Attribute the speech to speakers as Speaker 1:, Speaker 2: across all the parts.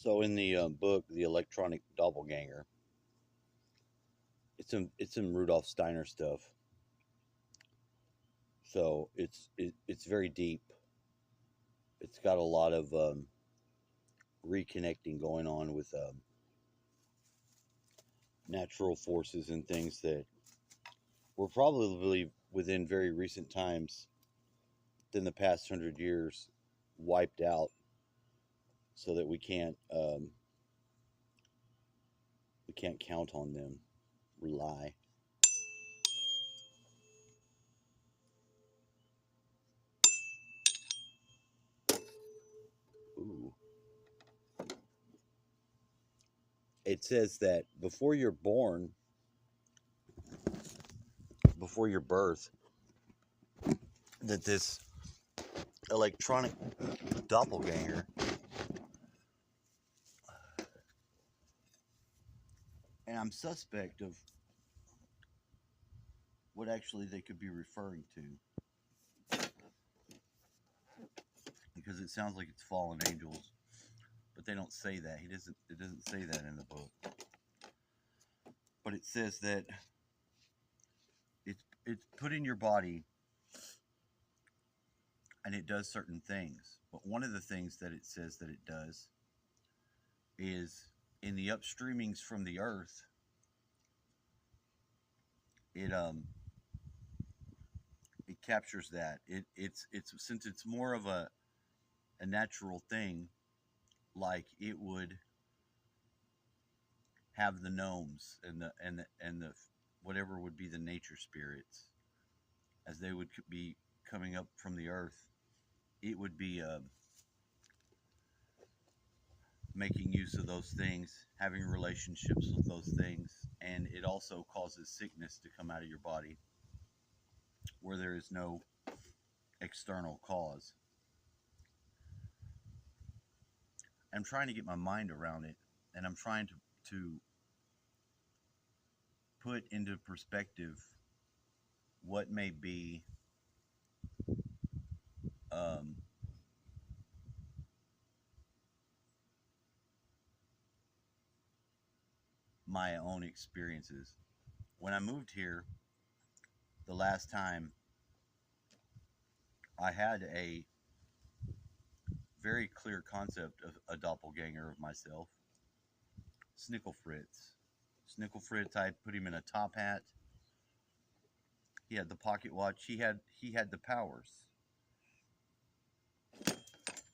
Speaker 1: So in the book, The Electronic Doppelganger, it's some Rudolf Steiner stuff. So it's very deep. It's got a lot of reconnecting going on with natural forces and things that were probably within very recent times, than the past 100 years, wiped out, so that we can't count on them, rely. Ooh. It says that before your birth, that this electronic doppelganger, and I'm suspect of what actually they could be referring to, because it sounds like it's fallen angels, but they don't say that. It doesn't say that in the book. But it says that it's put in your body, and it does certain things. But one of the things that it says that it does is, in the upstreamings from the earth, it it captures that. It's since it's more of a natural thing, like it would have the gnomes and the whatever would be the nature spirits, as they would be coming up from the earth. It would be making use of those things, having relationships with those things, and it also causes sickness to come out of your body where there is no external cause. I'm trying to get my mind around it, and I'm trying to put into perspective what may be um, my own experiences. When I moved here the last time, I had a very clear concept of a doppelganger of myself, Snickelfritz. Snickelfritz, I put him in a top hat. He had the pocket watch. He had the powers.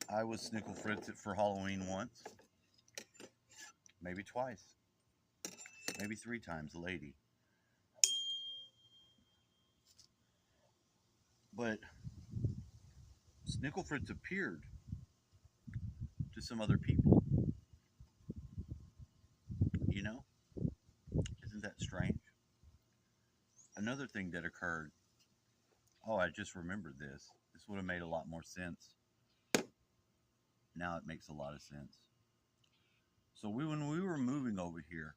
Speaker 1: I was Snickelfritz for Halloween once, maybe twice, maybe three times, a lady. But Snickelfritz appeared to some other people. You know, isn't that strange? Another thing that occurred. Oh, I just remembered this. This would have made a lot more sense. Now it makes a lot of sense. So when we were moving over here,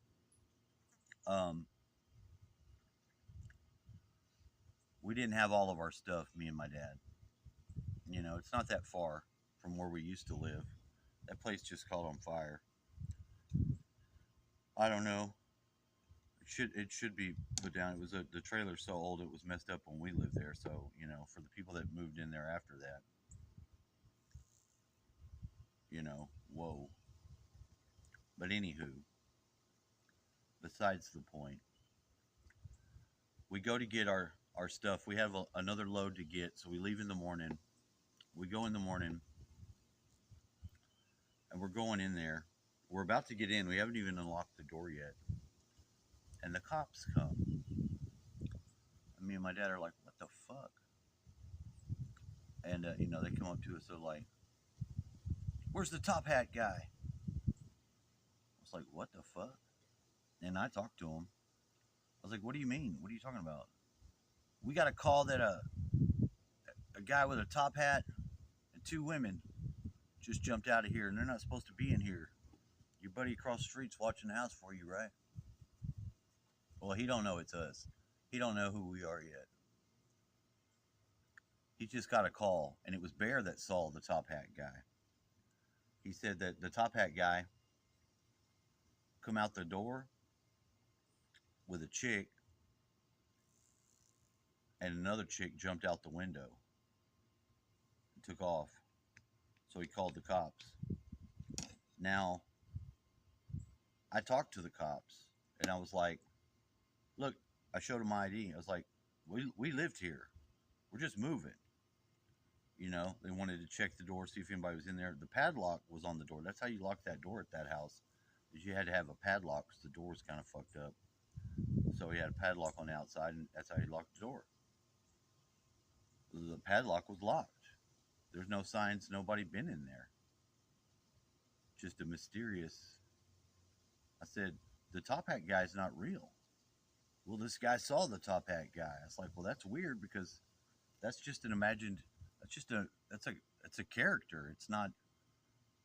Speaker 1: um, we didn't have all of our stuff. Me and my dad. It's not that far from where we used to live. That place just caught on fire. I don't know. It should be put down. The trailer's so old it was messed up when we lived there. So for the people that moved in there after that, whoa. But anywho, besides the point, we go to get our stuff. We have another load to get, so we leave in the morning. We go in the morning, and we're going in there. We're about to get in. We haven't even unlocked the door yet, and the cops come. And me and my dad are like, "What the fuck?" And they come up to us. They're like, "Where's the top hat guy?" I was like, "What the fuck?" And I talked to him. I was like, "What do you mean? What are you talking about?" We got a call that a guy with a top hat and two women just jumped out of here, and they're not supposed to be in here. Your buddy across the street's watching the house for you, right? Well, he don't know it's us. He don't know who we are yet. He just got a call, and it was Bear that saw the top hat guy. He said that the top hat guy come out the door with a chick, and another chick jumped out the window and took off. So he called the cops. Now, I talked to the cops, and I was like, look, I showed him my ID. I was like, we lived here. We're just moving. You know, they wanted to check the door, see if anybody was in there. The padlock was on the door. That's how you locked that door at that house. Is you had to have a padlock because the door was kind of fucked up. So he had a padlock on the outside, and that's how he locked the door. The padlock was locked. There's no signs nobody been in there. Just a mysterious. I said, the top hat guy's not real. Well, this guy saw the top hat guy. I was like, well, that's weird because that's just an imagined. That's a character. It's not.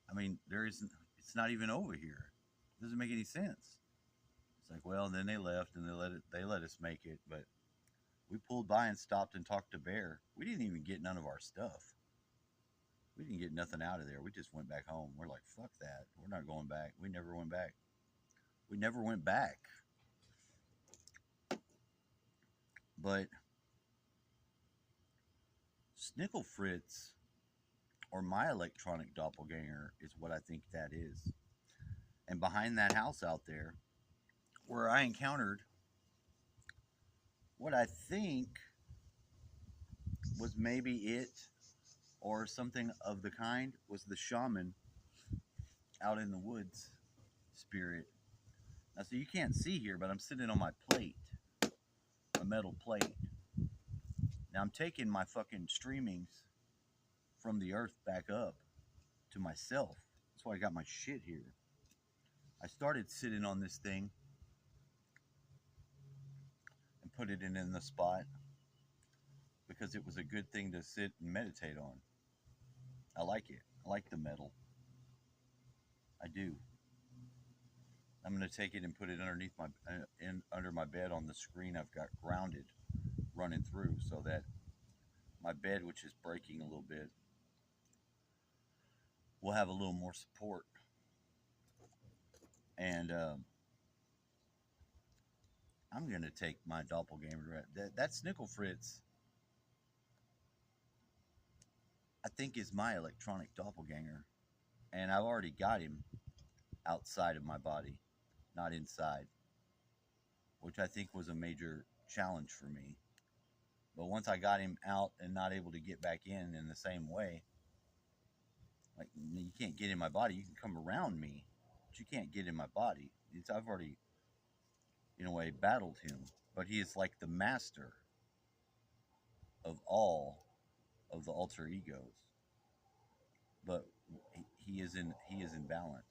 Speaker 1: I mean, there isn't. It's not even over here. It doesn't make any sense. It's like, well, and then they left and they let us make it, but we pulled by and stopped and talked to Bear. We didn't even get none of our stuff. We didn't get nothing out of there. We just went back home. We're like, fuck that. We're not going back. We never went back. We never went back. But Snickelfritz, or my electronic doppelganger, is what I think that is. And behind that house out there, where I encountered what I think was maybe it or something of the kind, was the shaman out in the woods spirit. Now, so you can't see here, but I'm sitting on my plate, a metal plate. Now I'm taking my fucking streamings from the earth back up to myself. That's why I got my shit here. I started sitting on this thing and put it in the spot because it was a good thing to sit and meditate on. I like it. I like the metal. I do. I'm going to take it and put it underneath under my bed on the screen I've got grounded running through, so that my bed, which is breaking a little bit, will have a little more support. And I'm going to take my doppelganger. That Snickelfritz, I think, is my electronic doppelganger. And I've already got him outside of my body, not inside, which I think was a major challenge for me. But once I got him out and not able to get back in the same way, like, you can't get in my body. You can come around me, but you can't get in my body. I've already, in a way, battled him. But he is like the master of all of the alter egos. But he is in balance.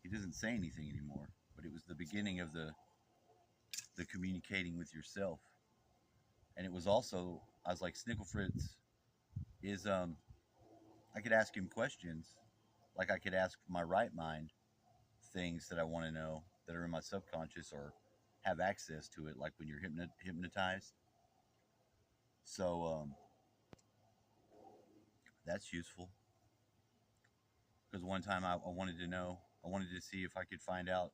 Speaker 1: He doesn't say anything anymore. But it was the beginning of the communicating with yourself. And it was also, I was like, Snickelfritz is, I could ask him questions, like I could ask my right mind things that I want to know that are in my subconscious or have access to it, like when you're hypnotized. So that's useful. Because one time I wanted to see if I could find out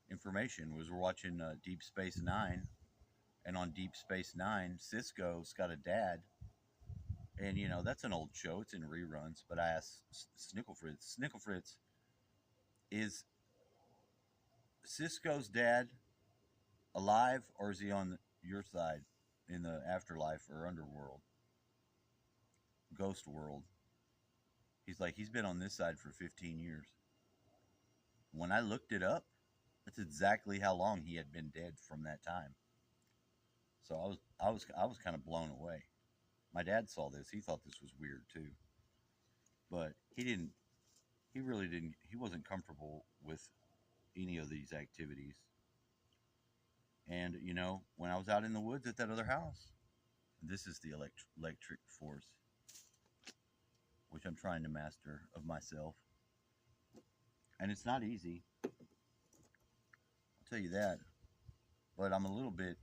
Speaker 1: information. We're watching Deep Space Nine, and on Deep Space Nine, Cisco's got a dad. And, you know, that's an old show. It's in reruns. But I asked Snickelfritz, is Cisco's dad alive, or is he on your side in the afterlife or underworld, ghost world? He's like, he's been on this side for 15 years. When I looked it up, that's exactly how long he had been dead from that time. So I was kind of blown away. My dad saw this. He thought this was weird too. But he really didn't, he wasn't comfortable with any of these activities. And, you know, when I was out in the woods at that other house, this is the electric force, which I'm trying to master of myself. And it's not easy, I'll tell you that. But I'm a little bit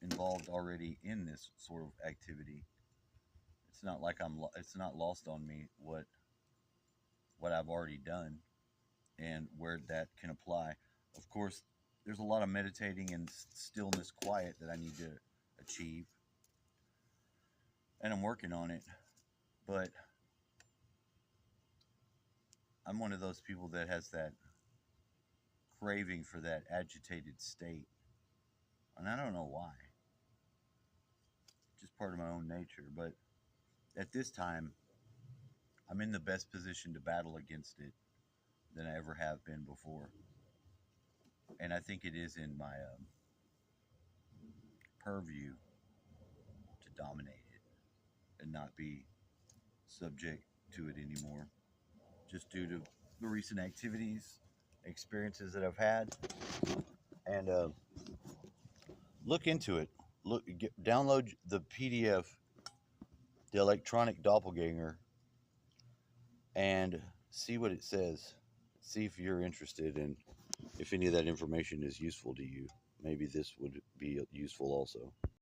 Speaker 1: involved already in this sort of activity. It's not like it's not lost on me what I've already done. and where that can apply. Of course, there's a lot of meditating and stillness, quiet that I need to achieve, and I'm working on it. But I'm one of those people that has that craving for that agitated state, and I don't know why. Just part of my own nature. But at this time, I'm in the best position to battle against it than I ever have been before, and I think it is in my purview to dominate it and not be subject to it anymore, just due to the recent activities, experiences that I've had, and look into it. Download the PDF, the electronic doppelganger, and see what it says. See if you're interested and if any of that information is useful to you. Maybe this would be useful also.